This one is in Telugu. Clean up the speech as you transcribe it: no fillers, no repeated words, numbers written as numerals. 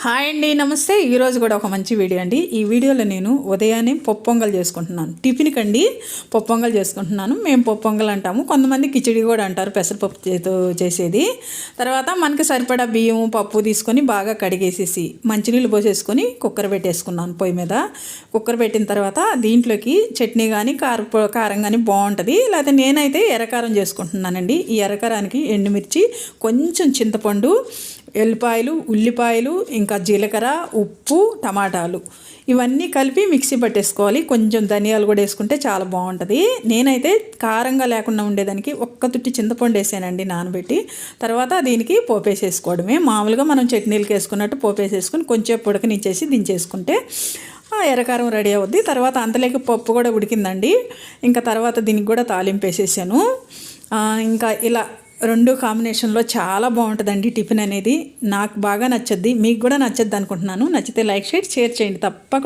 హాయ్ అండి, నమస్తే. ఈరోజు కూడా ఒక మంచి వీడియో అండి. ఈ వీడియోలో నేను ఉదయాన్నే పప్పు పొంగల్ చేసుకుంటున్నాను. టిఫిన్కి అండి పప్పు పొంగల్ చేసుకుంటున్నాను. మేము పప్పు పొంగల్ అంటాము, కొంతమంది కిచిడి కూడా అంటారు, పెసరపప్పుతో చేసేది. తర్వాత మనకి సరిపడా బియ్యం పప్పు తీసుకొని బాగా కడిగేసేసి మంచినీళ్ళు పోసేసుకొని కుక్కర్ పెట్టేసుకున్నాను పొయ్యి మీద. కుక్కర్ పెట్టిన తర్వాత దీంట్లోకి చట్నీ కానీ కారం కానీ బాగుంటుంది. లేకపోతే నేనైతే ఎర్రకారం చేసుకుంటున్నానండి. ఈ ఎర్రకారానికి ఎండుమిర్చి, కొంచెం చింతపండు, ఎల్లిపాయలు, ఉల్లిపాయలు, ఇంకా జీలకర్ర, ఉప్పు, టమాటాలు ఇవన్నీ కలిపి మిక్సీ పట్టేసుకోవాలి. కొంచెం ధనియాలు కూడా వేసుకుంటే చాలా బాగుంటుంది. నేనైతే కారంగా లేకుండా ఉండేదానికి ఒక్క తుట్టి చింతపండు వేసానండి నానబెట్టి. తర్వాత దీనికి పోపేసేసుకోవడమే. మామూలుగా మనం చట్నీలకు వేసుకున్నట్టు పోపేసేసుకొని కొంచెం ఉడకనిచ్చేసి దించేసుకుంటే ఎర్రకారం రెడీ అవుద్ది. తర్వాత అంతలేక పప్పు కూడా ఉడికిందండి. ఇంకా తర్వాత దీనికి కూడా తాలింపు వేసేసాను. ఇంకా ఇలా రెండు కాంబినేషన్లో చాలా బాగుంటుందండి టిఫిన్ అనేది. నాకు బాగా నచ్చద్ది, మీకు కూడా నచ్చద్ది అనుకుంటున్నాను. నచ్చితే లైక్ షేర్ చేయండి తప్పకుండా.